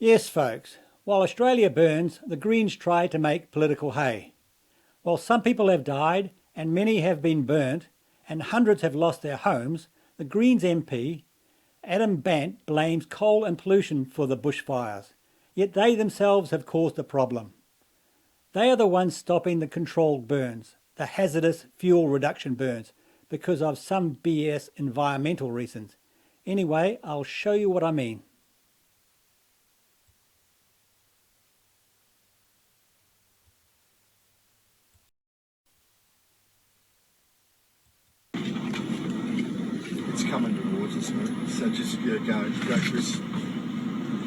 Yes, folks, while Australia burns, the Greens try to make political hay. While some people have died and many have been burnt and hundreds have lost their homes, the Greens MP, Adam Bant, blames coal and pollution for the bushfires, yet they themselves have caused the problem. They are the ones stopping the controlled burns, the hazardous fuel reduction burns, because of some BS environmental reasons. Anyway, I'll show you what I mean. It's coming towards us, mate. So just go, Chris.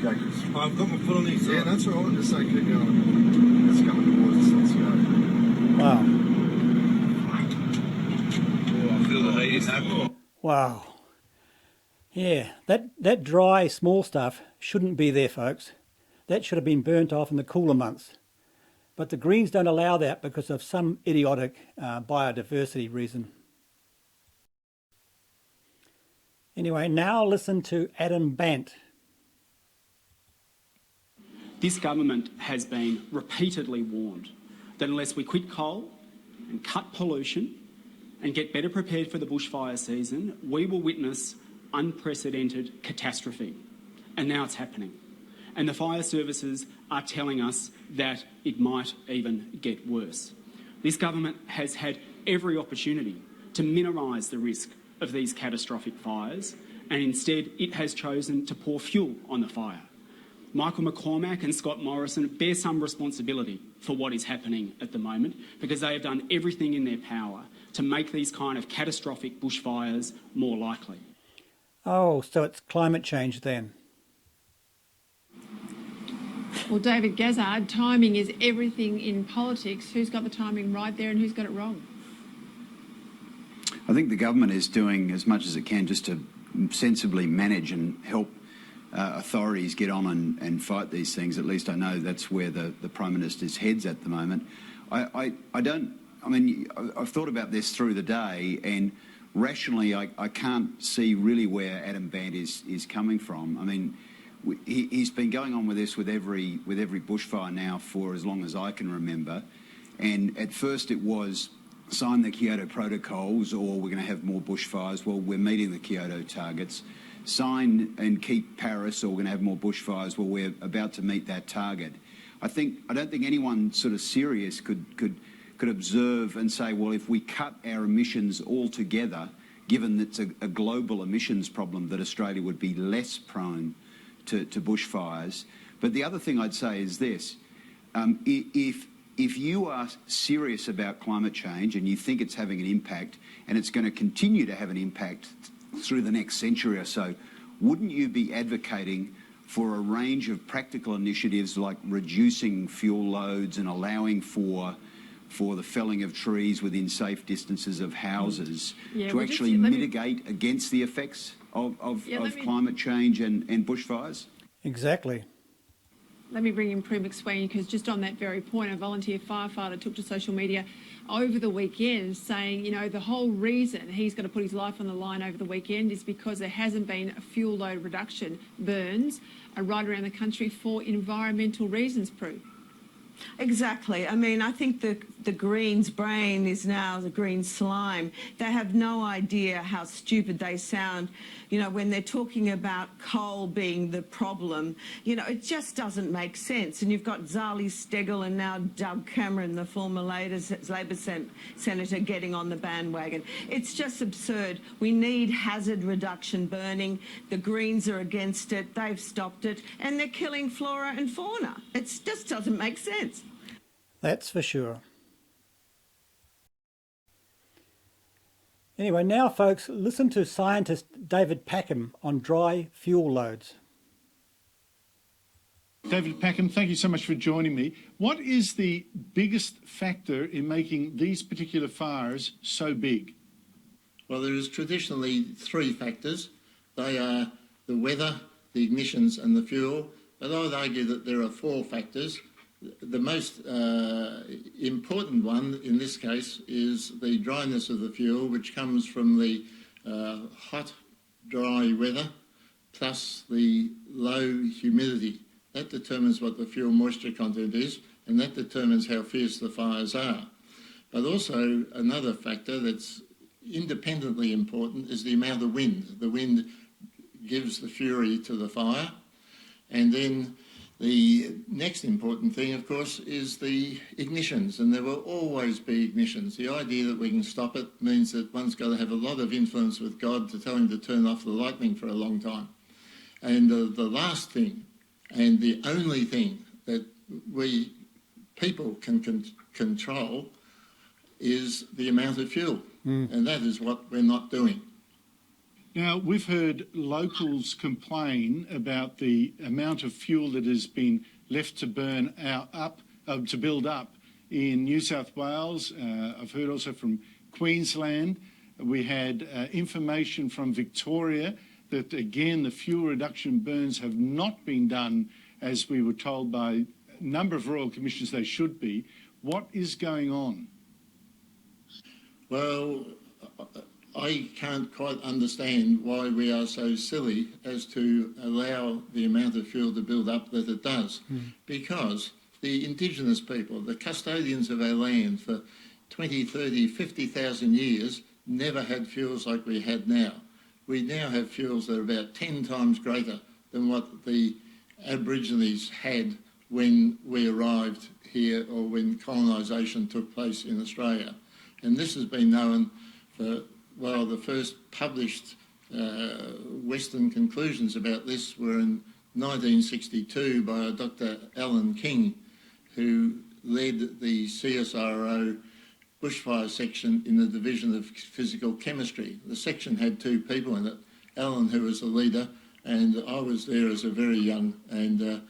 Go, Chris. I've got my foot on these. Yeah, that's all right. Just say keep going. It's coming towards us. Let's go. Wow. Oh, I feel the heat in that. Wow. Yeah, that dry, small stuff shouldn't be there, folks. That should have been burnt off in the cooler months. But the Greens don't allow that because of some idiotic biodiversity reason. Anyway, now listen to Adam Bant. This government has been repeatedly warned that unless we quit coal and cut pollution and get better prepared for the bushfire season, we will witness unprecedented catastrophe. And now it's happening. And the fire services are telling us that it might even get worse. This government has had every opportunity to minimise the risk of these catastrophic fires, and instead it has chosen to pour fuel on the fire. Michael McCormack and Scott Morrison bear some responsibility for what is happening at the moment, because they have done everything in their power to make these kind of catastrophic bushfires more likely. Oh, so it's climate change then. Well, David Gazzard, timing is everything in politics. Who's got the timing right there and who's got it wrong? I think the government is doing as much as it can just to sensibly manage and help authorities get on and fight these things. At least I know that's where the Prime Minister's head's at the moment. I've thought about this through the day, and rationally I can't see really where Adam Bant is coming from. I mean, he's been going on with this with every bushfire now for as long as I can remember, and at first it was sign the Kyoto protocols or we're going to have more bushfires. Well, we're meeting the Kyoto targets. Sign and keep Paris or we're going to have more bushfires. Well, we're about to meet that target. I don't think anyone sort of serious could observe and say, well, if we cut our emissions altogether, given that it's a global emissions problem, that Australia would be less prone to bushfires. But the other thing I'd say is this: if you are serious about climate change and you think it's having an impact and it's going to continue to have an impact through the next century or so, wouldn't you be advocating for a range of practical initiatives like reducing fuel loads and allowing for the felling of trees within safe distances of houses to actually mitigate against the effects of climate change and bushfires? Exactly. Let me bring in Prue McSween, because just on that very point, a volunteer firefighter took to social media over the weekend saying, you know, the whole reason he's going to put his life on the line over the weekend is because there hasn't been a fuel load reduction burns right around the country for environmental reasons, Prue. Exactly. I mean, I think the Greens' brain is now the green slime. They have no idea how stupid they sound, you know, when they're talking about coal being the problem. You know, it just doesn't make sense. And you've got Zali Steggall and now Doug Cameron, the former Labor senator, getting on the bandwagon. It's just absurd. We need hazard reduction burning. The Greens are against it. They've stopped it. And they're killing flora and fauna. It just doesn't make sense. That's for sure. Anyway, now folks, listen to scientist David Peckham on dry fuel loads. David Peckham, thank you so much for joining me. What is the biggest factor in making these particular fires so big? Well, there is traditionally three factors. They are the weather, the ignitions and the fuel. But I would argue that there are four factors. The most important one in this case is the dryness of the fuel, which comes from the hot, dry weather, plus the low humidity That determines what the fuel moisture content is, and that determines how fierce the fires are. But also another factor that's independently important is the amount of wind. The wind gives the fury to the fire. And then the next important thing, of course, is the ignitions, and there will always be ignitions. The idea that we can stop it means that one's got to have a lot of influence with God to tell him to turn off the lightning for a long time. And the last thing, and the only thing that we people can control is the amount of fuel, and that is what we're not doing. Now, we've heard locals complain about the amount of fuel that has been left to burn to build up in New South Wales. I've heard also from Queensland. We had information from Victoria that, again, the fuel reduction burns have not been done as we were told by a number of Royal Commissions they should be. What is going on? Well, I can't quite understand why we are so silly as to allow the amount of fuel to build up that it does. Because the Indigenous people, the custodians of our land for 20, 30, 50,000 years, never had fuels like we had now. We now have fuels that are about 10 times greater than what the Aborigines had when we arrived here or when colonisation took place in Australia. And this has been known for, well, the first published Western conclusions about this were in 1962 by Dr. Alan King, who led the CSIRO bushfire section in the Division of Physical Chemistry. The section had 2 people in it, Alan, who was the leader, and I was there as a very young and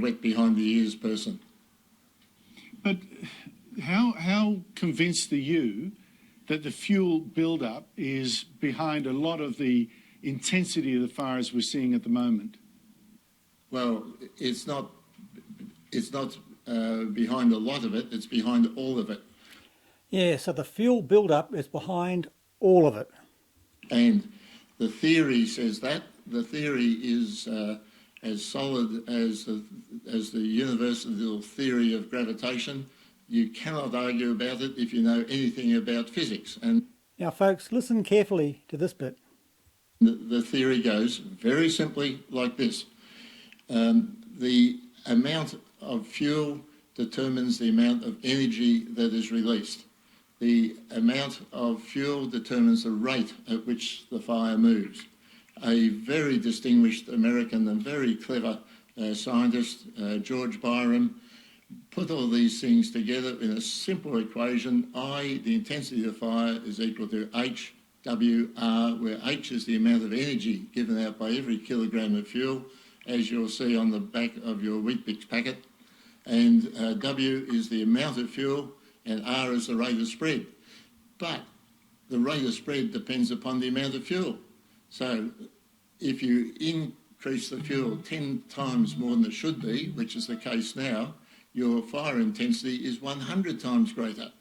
wet behind the ears person. But how convinced are you that the fuel build-up is behind a lot of the intensity of the fires we're seeing at the moment? Well, it's not behind a lot of it, it's behind all of it. Yeah, so the fuel build-up is behind all of it. And the theory says that. The theory is as solid as the universal theory of gravitation. You cannot argue about it if you know anything about physics. And now, folks, listen carefully to this bit. The theory goes very simply like this. The amount of fuel determines the amount of energy that is released. The amount of fuel determines the rate at which the fire moves. A very distinguished American and very clever scientist, George Byram, put all these things together in a simple equation. The intensity of the fire, is equal to HWR, where H is the amount of energy given out by every kilogram of fuel, as you'll see on the back of your Weet-Bix packet. And W is the amount of fuel, and R is the rate of spread. But the rate of spread depends upon the amount of fuel. So if you increase the fuel 10 times more than it should be, which is the case now, your fire intensity is 100 times greater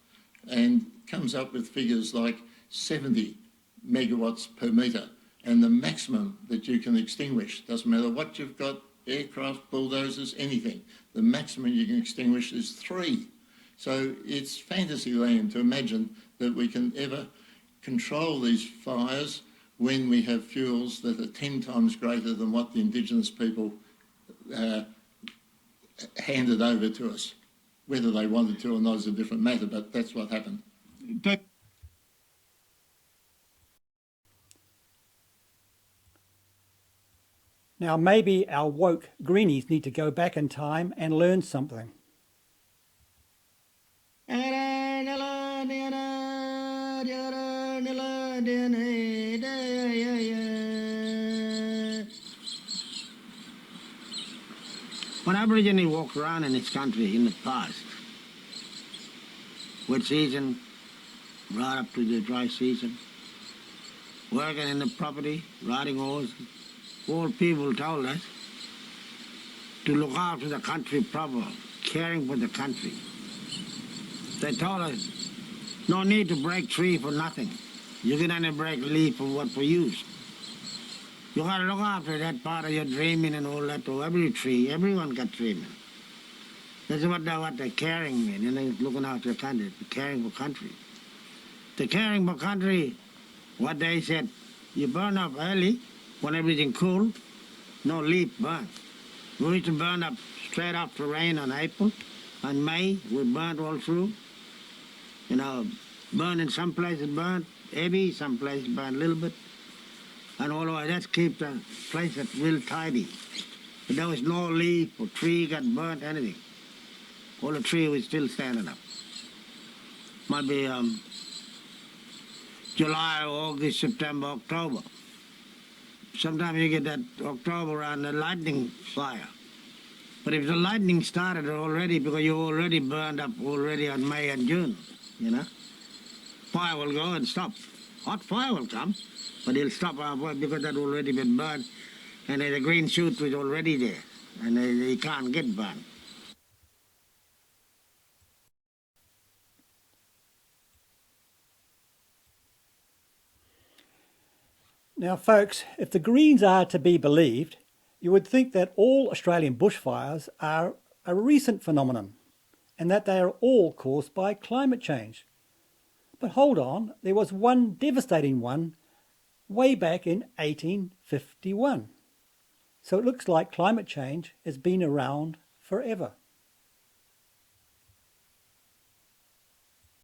and comes up with figures like 70 megawatts per metre. And the maximum that you can extinguish, doesn't matter what you've got, aircraft, bulldozers, anything, the maximum you can extinguish is 3. So it's fantasy land to imagine that we can ever control these fires when we have fuels that are 10 times greater than what the Indigenous people handed over to us. Whether they wanted to or not is a different matter, but that's what happened. Now, maybe our woke greenies need to go back in time and learn something. When Aborigines walked around in this country in the past, wet season, right up to the dry season, working in the property, riding horses, all people told us to look after the country proper, caring for the country. They told us no need to break tree for nothing. You can only break leaf for what for use. You got to look after that part of your dreaming and all that, to every tree. Everyone got dreaming. That's what the caring mean, you know, looking after the country, the caring for country. The caring for country, what they said, you burn up early when everything cool, no leaf burn. We used to burn up straight after rain on April. On May, we burned all through. You know, burn in some places burnt heavy, some places burnt a little bit. And all over, that keep the place that real tidy. But there was no leaf or tree got burnt, anything. All the tree was still standing up. Might be July, August, September, October. Sometimes you get that October around the lightning fire. But if the lightning started already, because you already burned up already on May and June, you know, fire will go and stop. Hot fire will come, but it'll stop because that already been burned, and the green shoot was already there, and they can't get burned. Now, folks, if the Greens are to be believed, you would think that all Australian bushfires are a recent phenomenon and that they are all caused by climate change. But hold on, there was one devastating one way back in 1851. So it looks like climate change has been around forever.